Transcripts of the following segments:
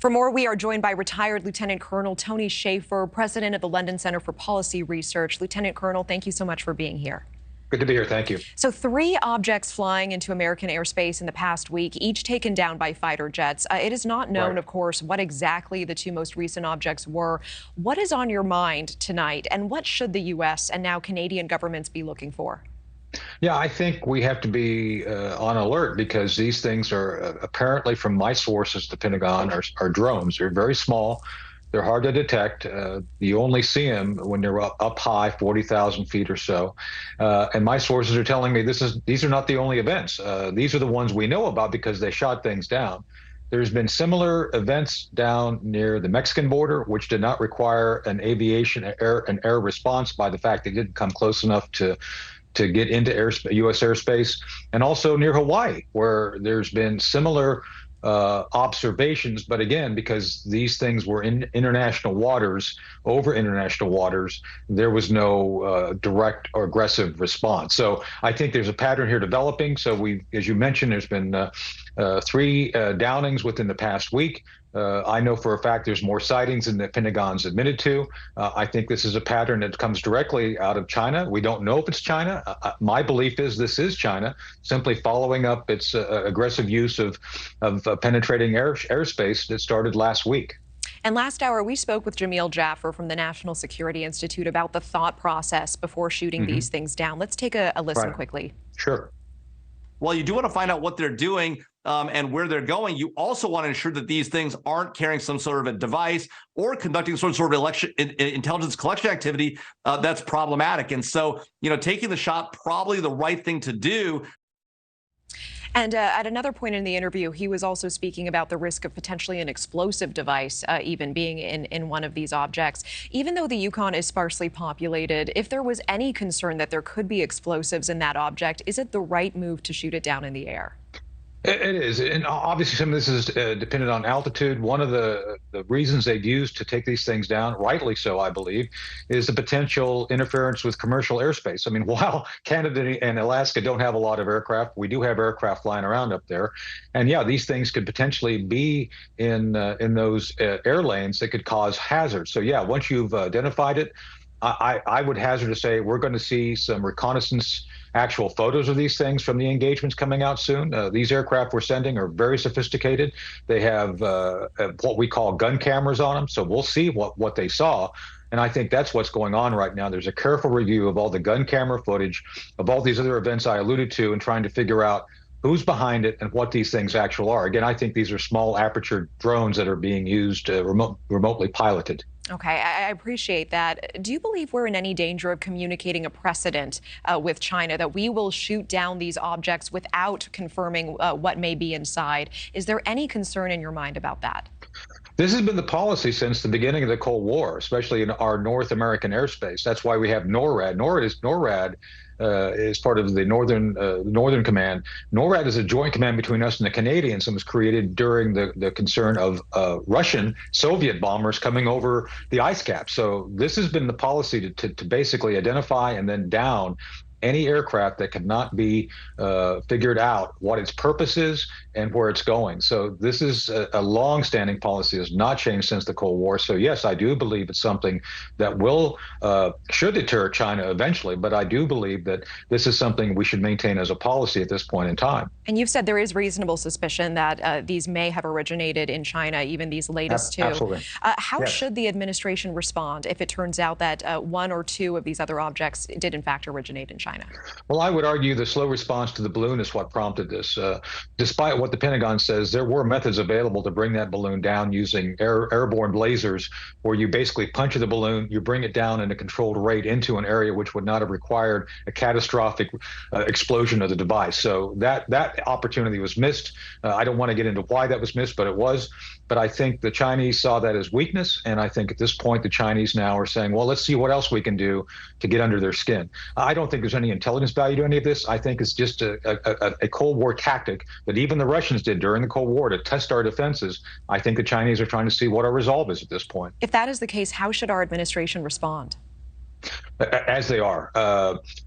For more, we are joined by retired Lieutenant Colonel Tony Shaffer, president of the London Center for Policy Research. Lieutenant Colonel, thank you so much for being here. Good to be here. Thank you. So 3 objects flying into American airspace in the past week, each taken down by fighter jets. It is not known, of course, what exactly the 2 most recent objects were. What is on your mind tonight, and what should the U.S. and now Canadian governments be looking for? Yeah, I think we have to be on alert because these things are apparently, from my sources, the Pentagon, are drones. They're very small. They're hard to detect. You only see them when they're up high, 40,000 feet or so. And my sources are telling me these are not the only events. These are the ones we know about because they shot things down. There's been similar events down near the Mexican border, which did not require an air response by the fact they didn't come close enough to get into U.S. airspace, and also near Hawaii, where there's been similar observations. But again, because these things were in international waters, over international waters, there was no direct or aggressive response. So I think there's a pattern here developing. So as you mentioned, there's been 3 downings within the past week. I know for a fact there's more sightings than the Pentagon's admitted to. I think this is a pattern that comes directly out of China. We don't know if it's China. My belief is this is China, simply following up its aggressive use of penetrating airspace that started last week. And last hour, we spoke with Jamil Jaffer from the National Security Institute about the thought process before shooting these things down. Let's take a listen quickly. Sure. Well, you do want to find out what they're doing and where they're going. You also want to ensure that these things aren't carrying some sort of a device or conducting some sort of intelligence collection activity that's problematic. And so, taking the shot, probably the right thing to do. And at another point in the interview, he was also speaking about the risk of potentially an explosive device even being in one of these objects. Even though the Yukon is sparsely populated, if there was any concern that there could be explosives in that object, is it the right move to shoot it down in the air? It is, and obviously some of this is dependent on altitude. One of the reasons they've used to take these things down, rightly so, I believe, is the potential interference with commercial airspace. I mean, while Canada and Alaska don't have a lot of aircraft, we do have aircraft flying around up there, and yeah, these things could potentially be in those air lanes that could cause hazards. So yeah, once you've identified it, I would hazard to say we're going to see some reconnaissance actual photos of these things from the engagements coming out soon. These aircraft we're sending are very sophisticated. They have what we call gun cameras on them, so we'll see what they saw. And I think that's what's going on right now. There's a careful review of all the gun camera footage of all these other events I alluded to and trying to figure out who's behind it and what these things actually are. Again, I think these are small aperture drones that are being used remotely piloted. Okay, I appreciate that. Do you believe we're in any danger of communicating a precedent with China that we will shoot down these objects without confirming what may be inside? Is there any concern in your mind about that? This has been the policy since the beginning of the Cold War, especially in our North American airspace. That's why we have NORAD. NORAD is part of the Northern Command. NORAD is a joint command between us and the Canadians and was created during the concern of Russian Soviet bombers coming over the ice cap. So this has been the policy to basically identify and then down any aircraft that cannot be figured out what its purpose is and where it's going. So this is a long-standing policy, has not changed since the Cold War. So yes, I do believe it's something that should deter China eventually, but I do believe that this is something we should maintain as a policy at this point in time. And you've said there is reasonable suspicion that these may have originated in China, even these latest 2. Absolutely. How should the administration respond if it turns out that 1 or 2 of these other objects did in fact originate in China? Well, I would argue the slow response to the balloon is what prompted this. Despite what the Pentagon says, there were methods available to bring that balloon down using airborne lasers, where you basically puncture the balloon, you bring it down in a controlled rate into an area which would not have required a catastrophic explosion of the device. So that opportunity was missed. I don't want to get into why that was missed, but it was. But I think the Chinese saw that as weakness, and I think at this point the Chinese now are saying, well, let's see what else we can do to get under their skin. I don't think there's any intelligence value to any of this. I think it's just a Cold War tactic that even the Russians did during the Cold War to test our defenses. I think the Chinese are trying to see what our resolve is at this point. If that is the case, how should our administration respond? As they are.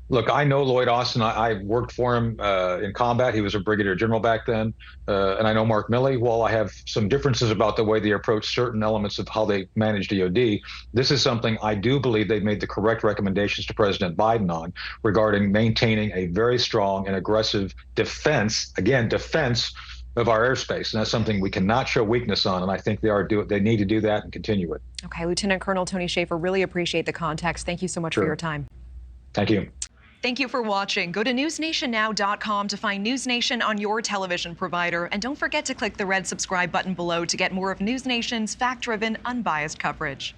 Look, I know Lloyd Austin. I worked for him in combat. He was a brigadier general back then. And I know Mark Milley. While I have some differences about the way they approach certain elements of how they manage DOD, this is something I do believe they've made the correct recommendations to President Biden on regarding maintaining a very strong and aggressive defense, again, defense of our airspace. And that's something we cannot show weakness on. And I think they need to do that and continue it. Okay, Lieutenant Colonel Tony Shaffer, really appreciate the context. Thank you so much for your time. Thank you. Thank you for watching. Go to newsnationnow.com to find News Nation on your television provider. And don't forget to click the red subscribe button below to get more of News Nation's fact-driven, unbiased coverage.